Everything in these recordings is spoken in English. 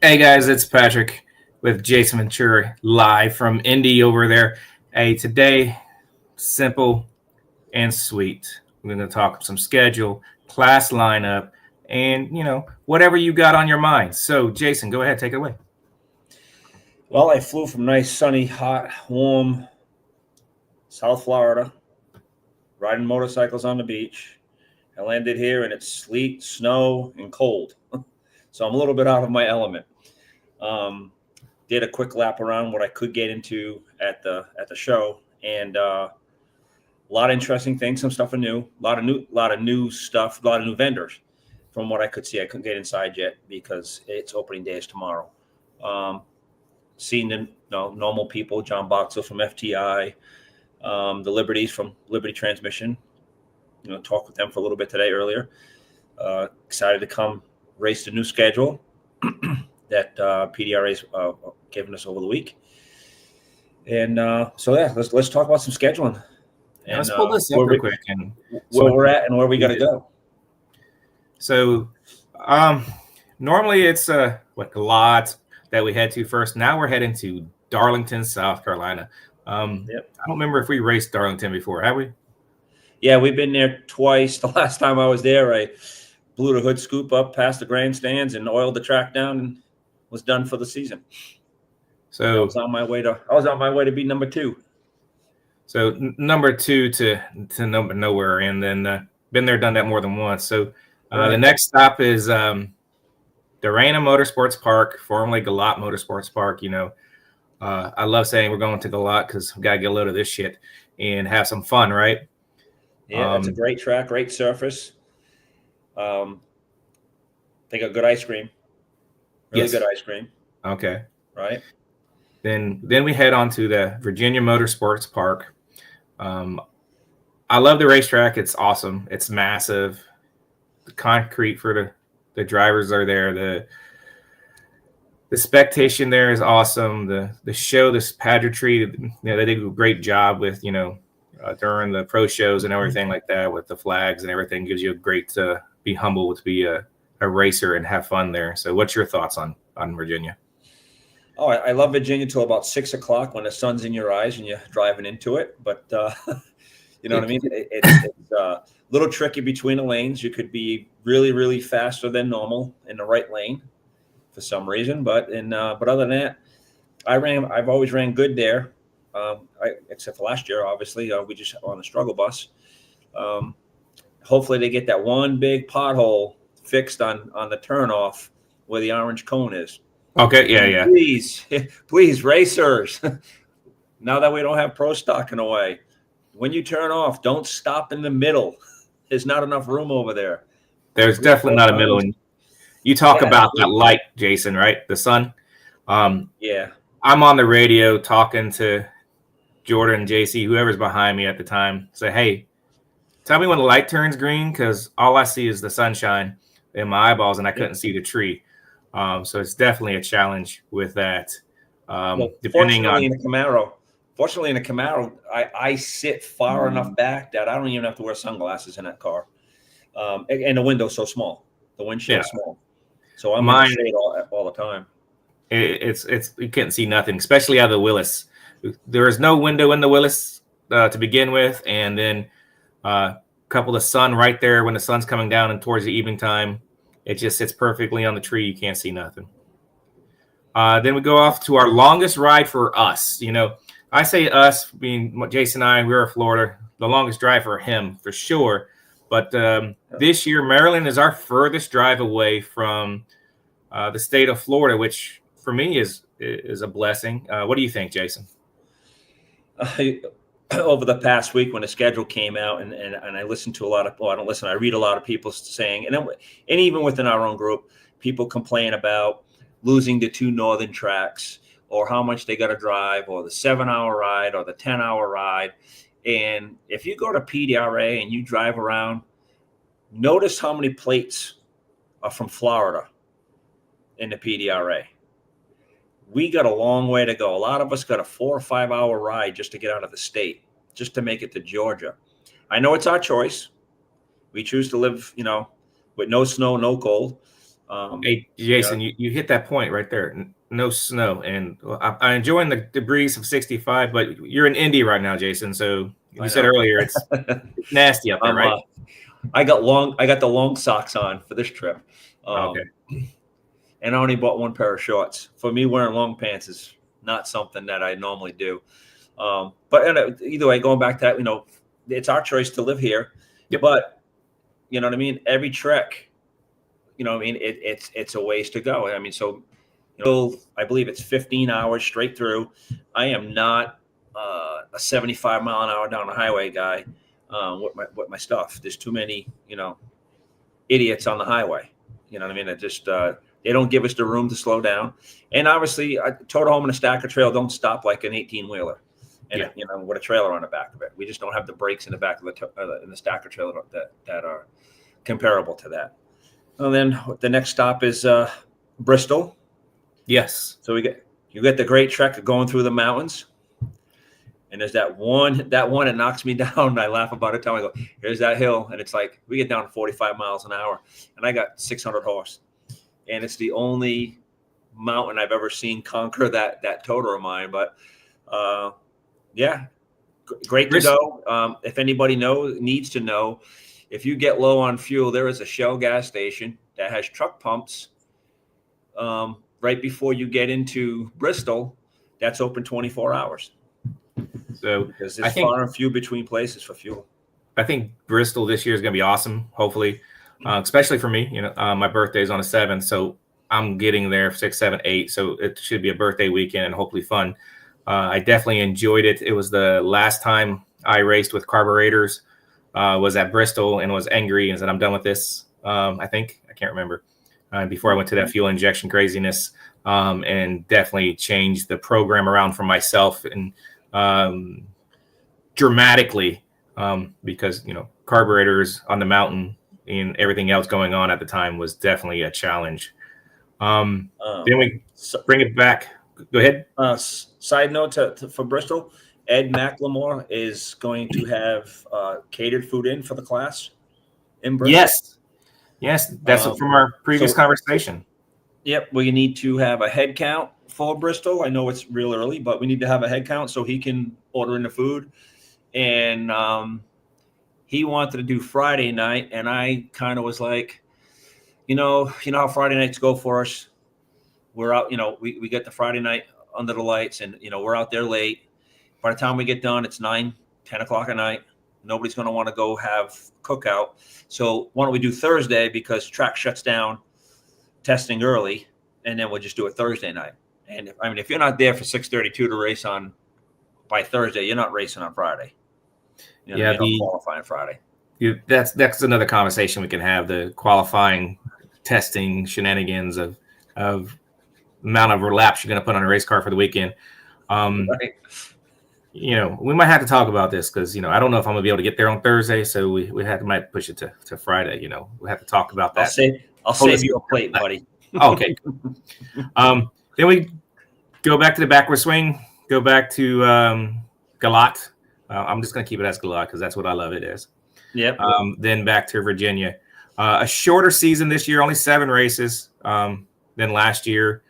Hey guys, it's Patrick with Jason Ventura live from Indy over there. Hey, today, simple and sweet. We're going to talk some schedule, class lineup, and, whatever you got on your mind. So, Jason, go ahead, take it away. Well, I flew from nice, sunny, hot, warm South Florida, riding motorcycles on the beach. I landed here and it's sleet, snow, and cold. So I'm a little bit out of my element. Did a quick lap around what I could get into at the show, and a lot of interesting things, some stuff new, a lot of new stuff, a lot of new vendors. From what I could see, I couldn't get inside yet because it's opening day is tomorrow. Seeing the normal people, John Boxell from FTI, the Liberties from Liberty Transmission. Talked with them for a little bit today earlier. Excited to come race the new schedule that PDRA's given us over the week. And let's talk about some scheduling. And let's pull this up real quick and where we're at and where we got to go. So, normally it's a lot that we head to first. Now we're heading to Darlington, South Carolina. I don't remember if we raced Darlington before, have we? Yeah, we've been there twice. The last time I was there, I blew the hood scoop up past the grandstands and oiled the track down and was done for the season. So I was on my way to be number 2. So number 2 to number nowhere, and then been there, done that more than once. So the next stop is Daraina Motorsports Park, formerly Galat Motorsports Park. I love saying we're going to Galat because we got to get a load of this shit and have some fun, right? Yeah, it's a great track, great surface. They got good ice cream. Really good ice cream. Okay. Right. Then we head on to the Virginia Motorsports Park. I love the racetrack. It's awesome. It's massive. The concrete for the drivers are there. The spectation there is awesome. The show, this pageantry, they did a great job with, during the pro shows and everything like that with the flags and everything. Gives you a great be humble to be a racer and have fun there. So what's your thoughts on Virginia? Oh, I love Virginia till about 6 o'clock when the sun's in your eyes and you're driving into it. But you know what I mean? It's a little tricky between the lanes. You could be really, really faster than normal in the right lane for some reason. But other than that, I've always ran good there. Except for last year, obviously, we just on the struggle bus. Hopefully they get that one big pothole fixed on the turnoff where the orange cone is. Okay, yeah. Please, racers. Now that we don't have pro stock in a way, when you turn off, don't stop in the middle. There's not enough room over there. There's definitely not a middle. And you talk about that light, Jason, right? The sun. Yeah. I'm on the radio talking to Jordan, JC, whoever's behind me at the time. Say, hey, tell me when the light turns green, because all I see is the sunshine in my eyeballs, and I couldn't see the tree. So it's definitely a challenge with that. Depending on in the Camaro, I sit far enough back that I don't even have to wear sunglasses in that car. And the window's so small, the windshield's small, so I'm in the shade all the time. It's you can't see nothing, especially out of the Willis. There is no window in the Willis to begin with, and then couple of sun right there when the sun's coming down and towards the evening time. It just sits perfectly on the tree. You can't see nothing. Then we go off to our longest ride for us. I say us, being Jason and I, we're in Florida. The longest drive for him, for sure. But this year, Maryland is our furthest drive away from the state of Florida, which for me is a blessing. What do you think, Jason? over the past week when the schedule came out, and I listened to a lot of, well, I don't listen, I read a lot of people saying, and even within our own group, people complain about losing the 2 northern tracks, or how much they got to drive, or the 7-hour ride, or the 10-hour ride. And if you go to PDRA and you drive around, notice how many plates are from Florida in the PDRA. We got a long way to go. A lot of us got a 4 or 5 hour ride just to get out of the state, just to make it to Georgia. I know it's our choice. We choose to live, with no snow, no cold. Hey, Jason, you hit that point right there. No snow. And I'm enjoying the breeze of 65, but you're in Indy right now, Jason. So you said earlier it's nasty up there, right? I got the long socks on for this trip. Okay. And I only bought 1 pair of shorts. For me, wearing long pants is not something that I normally do. But either way, going back to that, it's our choice to live here. Yep. But you know what I mean? Every trek, it's a ways to go. I mean, so I believe it's 15 hours straight through. I am not a 75 mile an hour down the highway guy with my stuff. There's too many, idiots on the highway. You know what I mean? It just they don't give us the room to slow down. And obviously, a total home and a stacker trail don't stop like an 18-wheeler, and with a trailer on the back of it. We just don't have the brakes in the back of in the stacker trailer that are comparable to that. And then the next stop is Bristol. Yes. So you get the great trek of going through the mountains. And there's that one that knocks me down. I laugh about it. I go, here's that hill. And it's like, we get down to 45 miles an hour. And I got 600 horse. And it's the only mountain I've ever seen conquer that total of mine. But, great to go. If anybody needs to know, if you get low on fuel, there is a Shell gas station that has truck pumps right before you get into Bristol. That's open 24 hours. So because there's far and few between places for fuel. I think Bristol this year is going to be awesome. Hopefully, especially for me. My birthday is on the 7th, so I'm getting there for 6, 7, 8. So it should be a birthday weekend and hopefully fun. I definitely enjoyed it. It was the last time I raced with carburetors. Was at Bristol and was angry and said, "I'm done with this." I can't remember. Before I went to that fuel injection craziness, and definitely changed the program around for myself and dramatically, because carburetors on the mountain and everything else going on at the time was definitely a challenge. Then we bring it back. Go ahead. Side note for Bristol, Ed McLemore is going to have catered food in for the class in Bristol. Yes, that's from our previous conversation. Yep, we need to have a head count for Bristol. I know it's real early, but we need to have a head count so he can order in the food. And he wanted to do Friday night, and I kind of was like, you know how Friday nights go for us. We're out, we get the Friday night under the lights, and we're out there late. By the time we get done, it's 9, 10 o'clock at night. Nobody's going to want to go have cookout. So why don't we do Thursday, because track shuts down testing early, and then we'll just do it Thursday night. And if you're not there for 6:32 to race on by Thursday, you're not racing on Friday. You don't qualify on Friday. That's another conversation we can have. The qualifying, testing shenanigans of amount of laps you're going to put on a race car for the weekend. Right. We might have to talk about this because, I don't know if I'm gonna be able to get there on Thursday. So we might push it to Friday. We have to talk about that. I'll save you a plate, buddy. Okay. Then we go back to the backward swing, go back to Galat. I'm just going to keep it as Galat because that's what I love it as. Yep. Then back to Virginia. A shorter season this year, only 7 races than last year.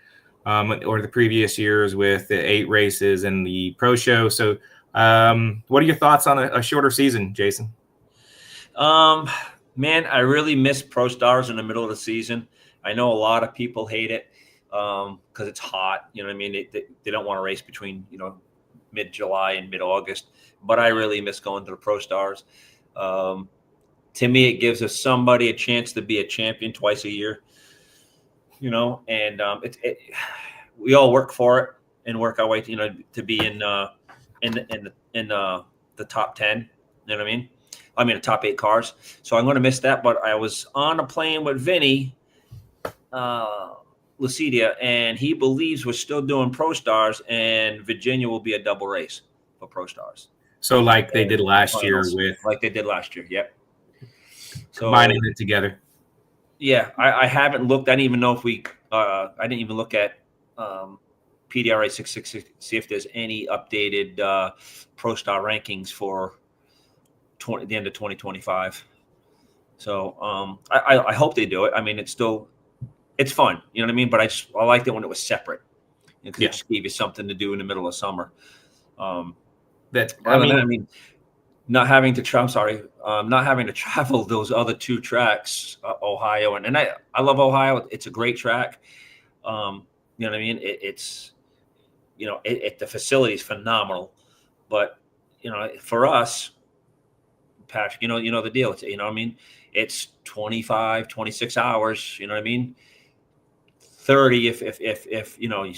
Or the previous years with the 8 races and the pro show. So what are your thoughts on a shorter season, Jason? Man, I really miss Pro Stars in the middle of the season. I know a lot of people hate it because it's hot. You know what I mean? They don't want to race between, mid-July and mid-August. But I really miss going to the Pro Stars. To me, it gives somebody a chance to be a champion twice a year. And we all work for it and work our way to be in the top 10. You know what I mean? I mean, the top 8 cars. So I'm going to miss that. But I was on a plane with Vinny Lucidia, and he believes we're still doing Pro Stars, and Virginia will be a double race for Pro Stars. So like they did last year like they did last year. Yep. So combining it together. Yeah, I haven't looked. I didn't even know if I didn't even look at PDRA 666 see if there's any updated Pro Star rankings for the end of 2025. So I hope they do it. I mean, it's fun, you know what I mean? But I liked it when it was separate, because it just gave you something to do in the middle of summer. Not having to travel those other 2 tracks, Ohio, and I love Ohio. It's a great track. You know what I mean? It's the facility is phenomenal, but for us, Patrick, you know the deal. It's, you know what I mean? It's 25, 26 hours. You know what I mean? 30 if you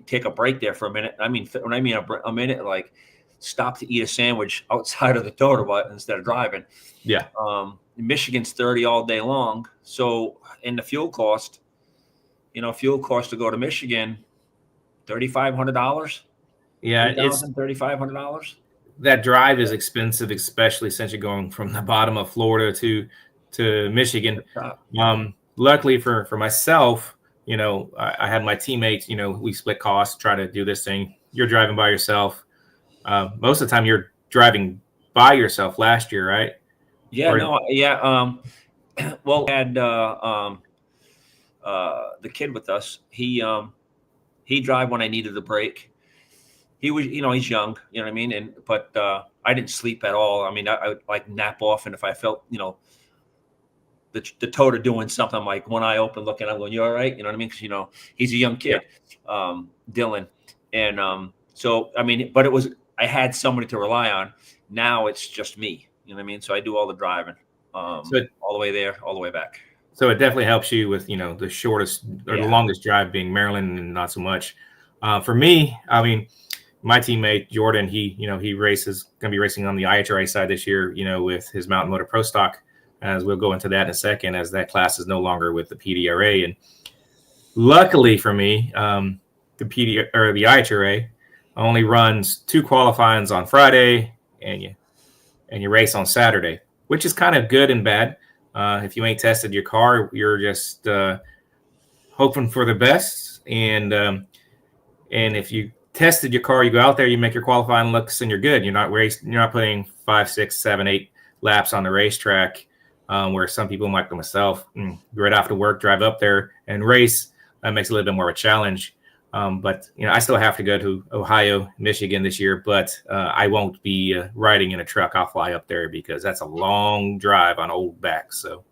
take a break there for a minute. I mean, when I mean a minute, like stop to eat a sandwich outside of the total button instead of driving. Yeah. Michigan's 30 all day long. So in the fuel cost to go to Michigan, $3,500. Yeah, it's $3,500. That drive is expensive, especially since you're going from the bottom of Florida to Michigan. Luckily for myself, I had my teammates, we split costs, try to do this thing. You're driving by yourself. Most of the time you're driving by yourself last year, right? Yeah, well, we had the kid with us. He drive when I needed a break. He was, he's young, you know what I mean? But I didn't sleep at all. I mean, I would like nap off. And if I felt, the toter doing something, I'm like one eye open looking, I'm going, you all right? You know what I mean? Because, he's a young kid, Dylan. And so, I mean, but I had somebody to rely on. Now it's just me, you know what I mean? So I do all the driving all the way there, all the way back. So it definitely helps you with, the shortest or the longest drive being Maryland, and not so much. For me, I mean, my teammate Jordan, he going to be racing on the IHRA side this year, with his Mountain Motor Pro Stock, as we'll go into that in a second, as that class is no longer with the PDRA. And luckily for me, the IHRA only runs 2 qualifyings on Friday, and you race on Saturday, which is kind of good and bad. If you ain't tested your car, you're just hoping for the best. And if you tested your car, you go out there, you make your qualifying looks, and you're good. You're not putting 5, 6, 7, 8 laps on the racetrack, where some people like myself, right after work, drive up there and race. That makes it a little bit more of a challenge. But I still have to go to Ohio, Michigan this year, but I won't be riding in a truck. I'll fly up there because that's a long drive on old backs. So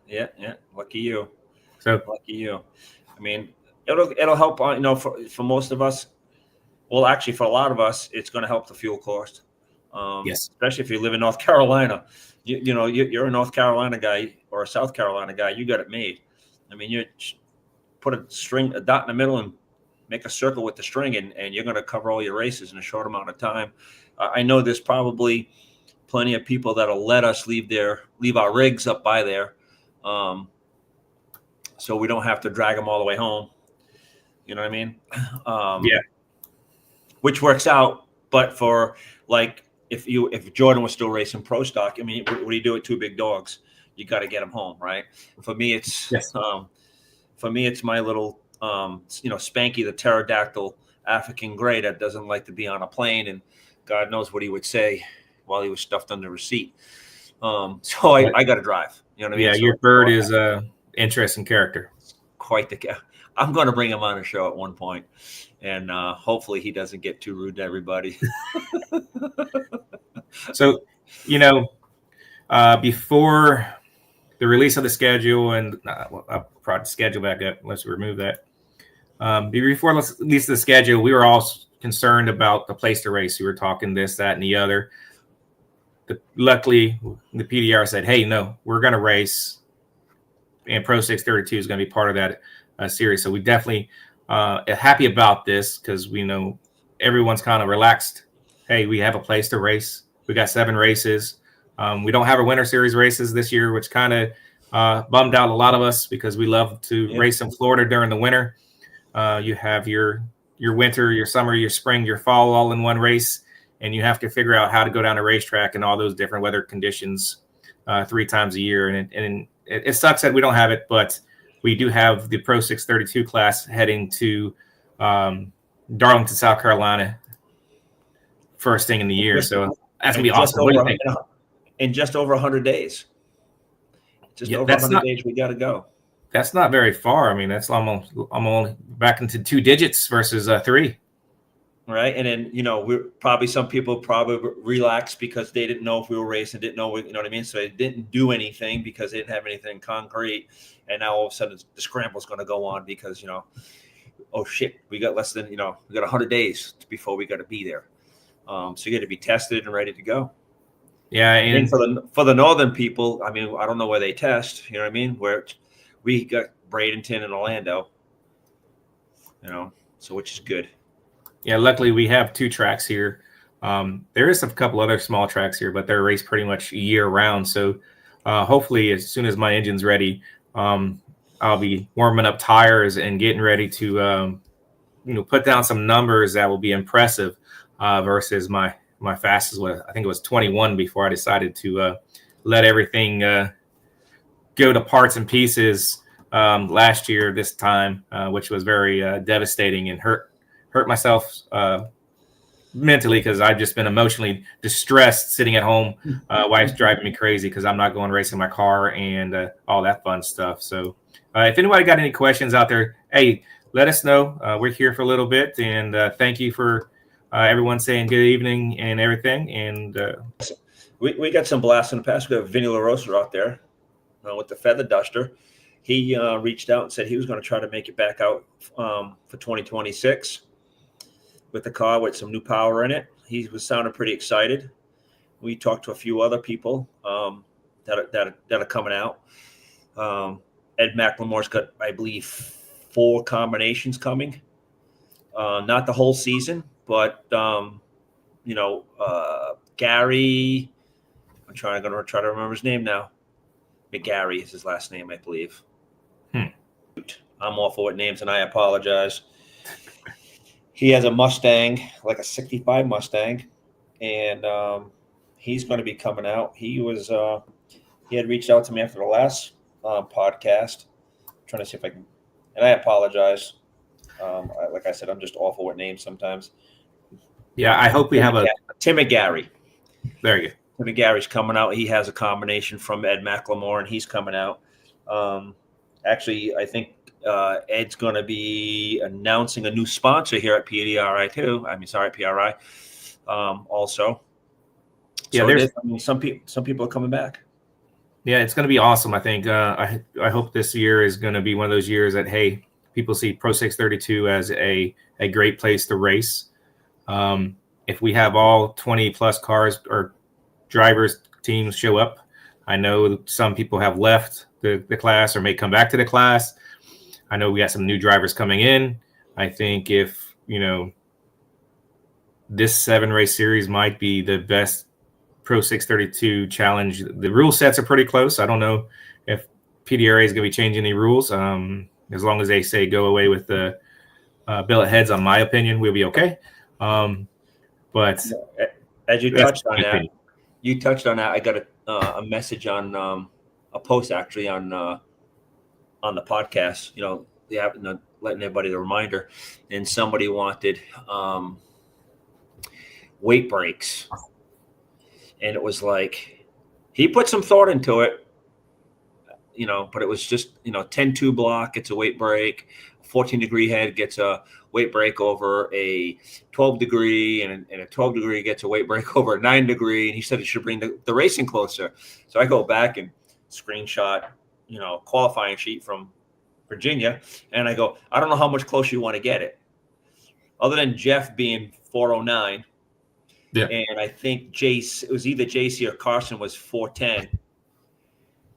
yeah. Lucky you. So lucky you. I mean, it'll help on, for most of us. Well, actually, for a lot of us, it's going to help the fuel cost. Yes, especially if you live in North Carolina. You're a North Carolina guy or a South Carolina guy. You got it made. I mean, you put a dot in the middle and make a circle with the string, and you're going to cover all your races in a short amount of time. I know there's probably plenty of people that'll let us leave our rigs up by there, so we don't have to drag them all the way home. You know what I mean? Yeah. Which works out, but for like if Jordan was still racing Pro Stock, I mean, what do you do with 2 big dogs? You got to get them home, right? For me, it's my little Spanky, the pterodactyl African gray that doesn't like to be on a plane, and God knows what he would say while he was stuffed under a seat. So I got to drive. You know what I mean? Yeah, so, your bird is a interesting character. Quite the. I'm going to bring him on a show at one point, and hopefully he doesn't get too rude to everybody. So, before the release of the schedule, and I'll probably schedule back up. Let's remove that. Before the release of the schedule, we were all concerned about the place to race. We were talking this, that, and the other. Luckily, the PDR said, "Hey, no, we're going to race, and Pro632 is going to be part of that series." So we definitely happy about this, because we know everyone's kind of relaxed. Hey, we have a place to race. We got 7 races. We don't have a Winter Series races this year, which kind of bummed out a lot of us because we love to race in Florida during the winter. You have your winter, your summer, your spring, your fall all in one race, and you have to figure out how to go down a racetrack in all those different weather conditions 3 times a year. And it sucks that we don't have it, but we do have the Pro632 class heading to Darlington, South Carolina, first thing in the year. So that's gonna be awesome. What do you think? In just over 100 days. Over 100 days, we got to go. That's not very far. I mean, that's I'm only back into 2 digits versus 3. Right. And then, some people relaxed because they didn't know if we were racing, didn't know, you know what I mean? So they didn't do anything because they didn't have anything concrete. And now all of a sudden the scramble is going to go on because, oh shit, we got less than, we got 100 days before we got to be there. So you got to be tested and ready to go. Yeah. And for the northern people, I mean, I don't know where they test, you know what I mean? Where we got Bradenton and Orlando, so which is good. Yeah, luckily we have 2 tracks here. There is a couple other small tracks here, but they're raced pretty much year round. So hopefully as soon as my engine's ready, I'll be warming up tires and getting ready to, put down some numbers that will be impressive versus my fastest was, I think it was 21 before I decided to let everything go to parts and pieces last year, this time, which was very devastating and hurt myself mentally because I've just been emotionally distressed sitting at home. Wife's driving me crazy because I'm not going racing my car and all that fun stuff. So if anybody got any questions out there, hey, let us know. We're here for a little bit. And thank you for everyone saying good evening and everything. And we got some blasts in the past. We have Vinny LaRosa out there with the Feather Duster. He reached out and said he was going to try to make it back out for 2026. With the car with some new power in it. He was sounding pretty excited. We talked to a few other people that are coming out. Ed McLemore's got, I believe, 4 combinations coming. Not the whole season, but Gary. I'm going to try to remember his name now. McGarry is his last name, I believe. I'm awful with names, and I apologize. He has a Mustang, like a 65 Mustang, and he's going to be coming out. He had reached out to me after the last podcast, trying to see if I can, and I apologize. Like I said, I'm just awful with names sometimes. Yeah, I hope we have Tim McGarry. There you go. Tim McGarry's coming out. He has a combination from Ed McLemore, and he's coming out. Actually, I think Ed's going to be announcing a new sponsor here at PDRA too. PRI also. Yeah, so some people are coming back. Yeah, it's going to be awesome. I think I hope this year is going to be one of those years that, hey, people see Pro632 as a great place to race. If we have all 20 plus cars or drivers teams show up, I know some people have left the class or may come back to the class. I know we got some new drivers coming in. I think if, this 7 race series might be the best Pro632 challenge. The rule sets are pretty close. I don't know if PDRA is going to be changing any rules. As long as they say go away with the billet heads, on my opinion, we'll be okay. But as you touched on that, I got a message on a post actually on the podcast. They haven't letting everybody the reminder, and somebody wanted weight breaks, and it was like he put some thought into it, but it was just 10-2 block gets a weight break, 14-degree head gets a weight break over a 12-degree, and a 12-degree gets a weight break over a 9-degree. And he said it should bring the racing closer. So I go back and screenshot, qualifying sheet from Virginia, and I go, I don't know how much closer you want to get it, other than Jeff being 409. Yeah. And I think it was either JC or Carson was 410.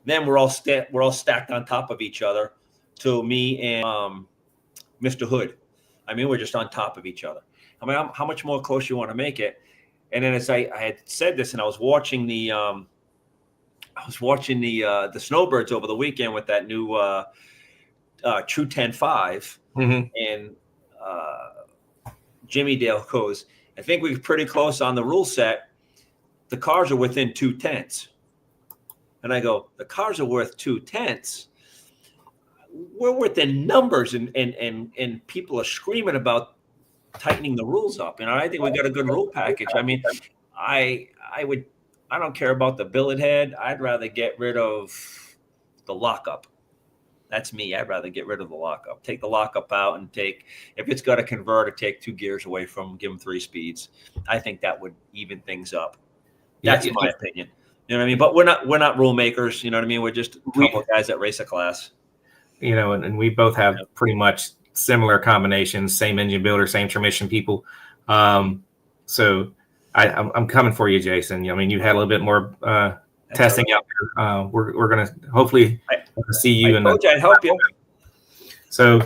Then we're all stacked on top of each other to me and Mr. Hood. I mean, we're just on top of each other. I mean, how much more close you want to make it? And then as I had said this, and I was watching the snowbirds over the weekend with that new True 10.5, and Jimmy Dale goes, I think we're pretty close on the rule set. The cars are within 2/10. And I go, the cars are worth 2/10. We're within numbers, and people are screaming about tightening the rules up. And I think we got a good rule package. I mean, I don't care about the billet head. I'd rather get rid of the lockup. That's me. I'd rather get rid of the lockup. Take the lockup out and if it's got a converter, take 2 gears away from them, give them 3 speeds. I think that would even things up. That's my opinion. You know what I mean? But we're not rule makers. You know what I mean? We're just a couple of guys that race a class. You know, and we both have pretty much similar combinations, same engine builder, same transmission people. So I'm coming for you, Jason. I mean, you had a little bit more testing out there. We're gonna hopefully see you. I'd help you. So,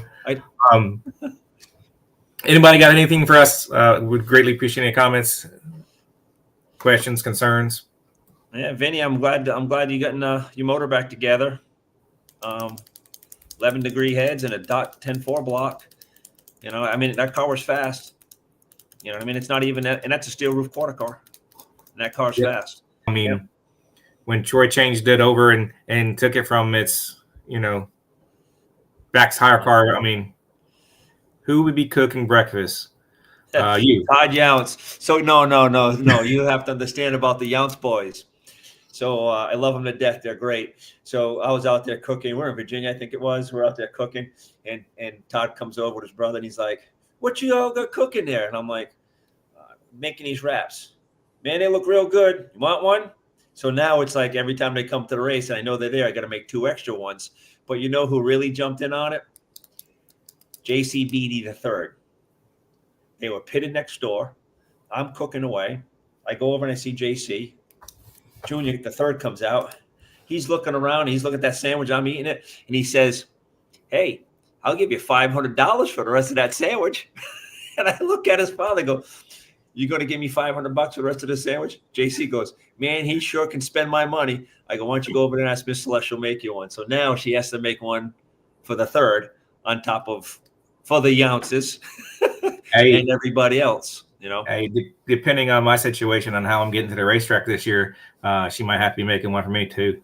anybody got anything for us? Would greatly appreciate any comments, questions, concerns. Yeah, Vinny, I'm glad you gotten your motor back together. 11-degree heads and a .104 block. You know, I mean, that car was fast. You know what I mean? It's not even that, and that's a steel roof quarter car. And that car's fast. I mean, when Troy changed it over and took it from its, Back's higher car, I mean, who would be cooking breakfast? You. Todd Younts. So no. You have to understand about the Younts boys. So I love them to death. They're great. So I was out there cooking. We're in Virginia, I think it was. We're out there cooking, and Todd comes over with his brother, and he's like, "What you all got cooking there?" And I'm like, "Making these wraps. Man, they look real good. You want one?" So now it's like every time they come to the race, and I know they're there, I got to make 2 extra ones. But you know who really jumped in on it? J.C. Beatty III. They were pitted next door. I'm cooking away. I go over and I see J.C. Junior, the third, comes out. He's looking around. He's looking at that sandwich. I'm eating it. And he says, "Hey, I'll give you $500 for the rest of that sandwich." And I look at his father and go, "You going to give me $500 for the rest of the sandwich?" JC goes, "Man, he sure can spend my money." I go, "Why don't you go over there and ask Miss Celeste, she'll make you one." So now she has to make one for the third on top of for the Younces and everybody else. You know, depending on my situation on how I'm getting to the racetrack this year, she might have to be making one for me too.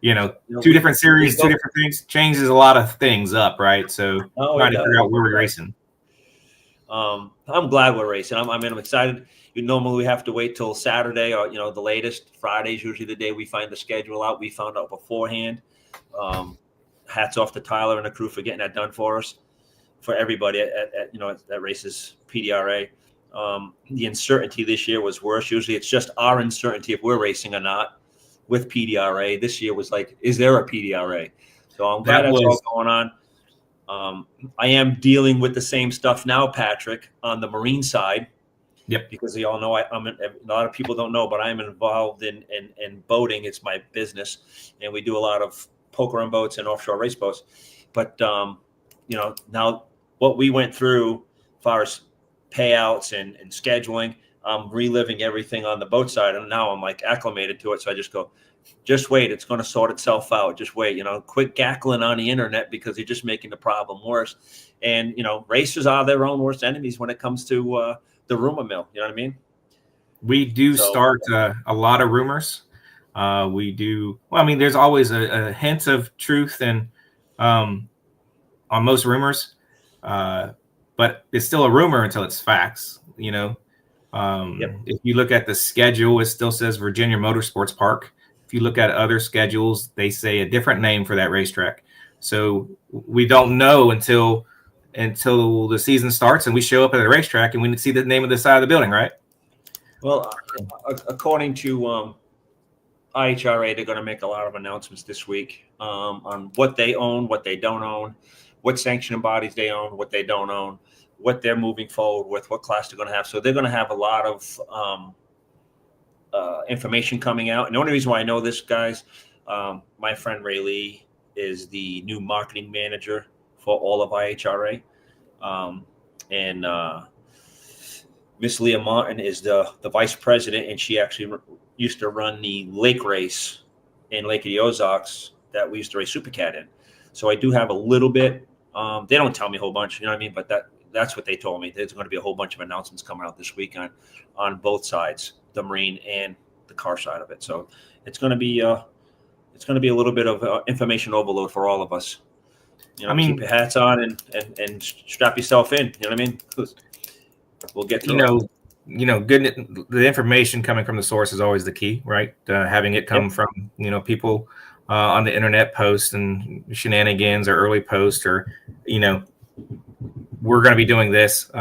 2 different series, 2 different things changes a lot of things up, right? So trying to figure out where we're racing. I'm glad we're racing. I'm excited. Normally we have to wait till Saturday or the latest. Friday's usually the day we find the schedule out. We found out beforehand. Hats off to Tyler and the crew for getting that done for us. For everybody that races PDRA. The uncertainty this year was worse. Usually it's just our uncertainty if we're racing or not with PDRA. This year was like, is there a PDRA? So I'm glad that's all going on. I am dealing with the same stuff now, Patrick, on the marine side. Yep. Because you all know a lot of people don't know, but I'm involved in boating. It's my business. And we do a lot of poker on boats and offshore race boats. But now what we went through as far as payouts and scheduling, I'm reliving everything on the boat side. And now I'm like acclimated to it. So I just go, just wait. It's going to sort itself out. Just wait, quit gackling on the internet because you're just making the problem worse. And, racers are their own worst enemies when it comes to the rumor mill. You know what I mean? We do start a lot of rumors. We do. Well, I mean, there's always a hint of truth and on most rumors, but it's still a rumor until it's facts. If you look at the schedule, it still says Virginia Motorsports Park. If you look at other schedules, they say a different name for that racetrack. So we don't know until the season starts and we show up at the racetrack and we see the name of the side of the building, right? Well, according to IHRA, they're going to make a lot of announcements this week on what they own, what they don't own, what sanctioning bodies they own, what they don't own, what they're moving forward with, what class they're going to have. So they're going to have a lot of information coming out. And the only reason why I know this, guys, my friend Ray Lee is the new marketing manager for all of IHRA. Man, Miss Leah Martin is the vice president, and she actually used to run the lake race in Lake of the Ozarks that we used to race Supercat in. So I do have a little bit. They don't tell me a whole bunch, you know what I mean? But that's what they told me. There's going to be a whole bunch of announcements coming out this week on both sides, the marine and the car side of it. So it's going to be a little bit of information overload for all of us. You know, keep your hats on and strap yourself in. You know what I mean? We'll get through it. Good. The information coming from the source is always the key, right? Having it come from, people on the internet posts and shenanigans or early posts or, we're going to be doing this.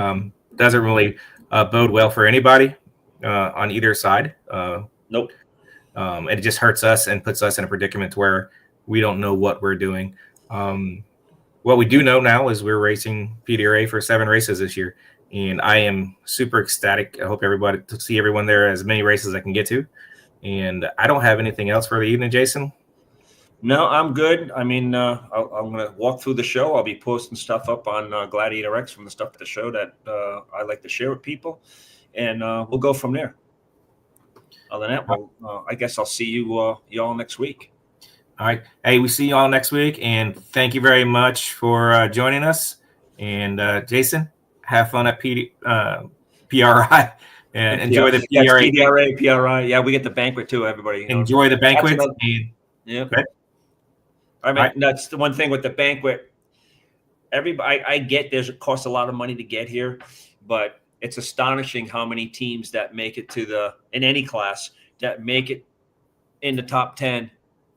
Doesn't really bode well for anybody on either side. Nope. And it just hurts us and puts us in a predicament where we don't know what we're doing. What we do know now is we're racing PDRA for 7 races this year. And I am super ecstatic. I hope to see everyone there as many races as I can get to. And I don't have anything else for the evening, Jason. No, I'm good. I mean, I'm going to walk through the show. I'll be posting stuff up on Gladiator X from the stuff at the show that I like to share with people. And we'll go from there. Other than that, I guess I'll see y'all next week. All right. Hey, we see you all next week. And thank you very much for joining us. And Jason, have fun at PRI and enjoy the PDRA. PDRA, PRI. Yeah, we get the banquet too, everybody. Enjoy the banquet. Yeah. I mean, that's the one thing with the banquet. Everybody, I get it costs a lot of money to get here, but it's astonishing how many teams that make it in any class that make it in the top 10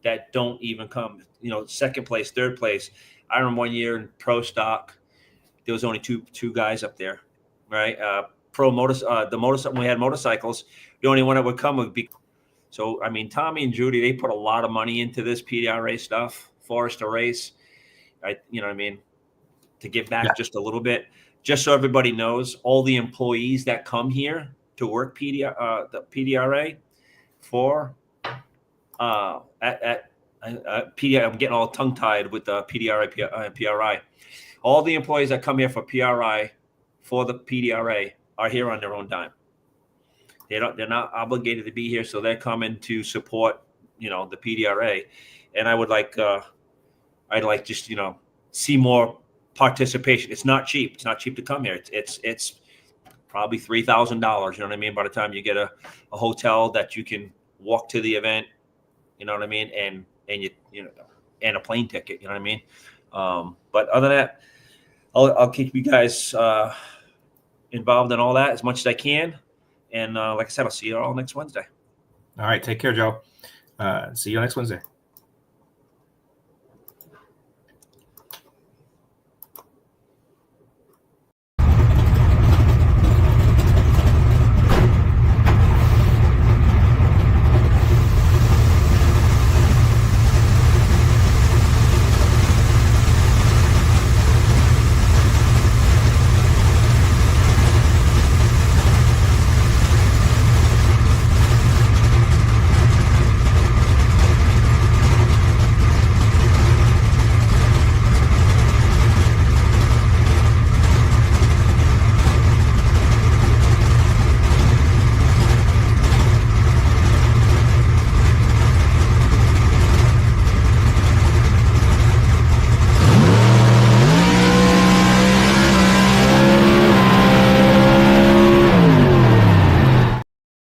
that don't even come, second place, third place. I remember one year in Pro Stock, there was only two guys up there, right? When we had motorcycles, the only one that would come would be. So, I mean, Tommy and Judy, they put a lot of money into this PDRA stuff for us to race. To give back just a little bit, just so everybody knows, all the employees that come here to work the PDRA for at PDRA, I'm getting all tongue-tied with the PDRA, PRI. All the employees that come here for PRI for the PDRA are here on their own dime. They're not obligated to be here, so they're coming to support, the PDRA. And I would like, just see more participation. It's not cheap. It's not cheap to come here. It's probably $3,000. You know what I mean? By the time you get a hotel that you can walk to the event, you know what I mean, and and a plane ticket. You know what I mean? But other than that, I'll keep you guys involved in all that as much as I can. And like I said, I'll see you all next Wednesday. All right. Take care, Joe. See you next Wednesday.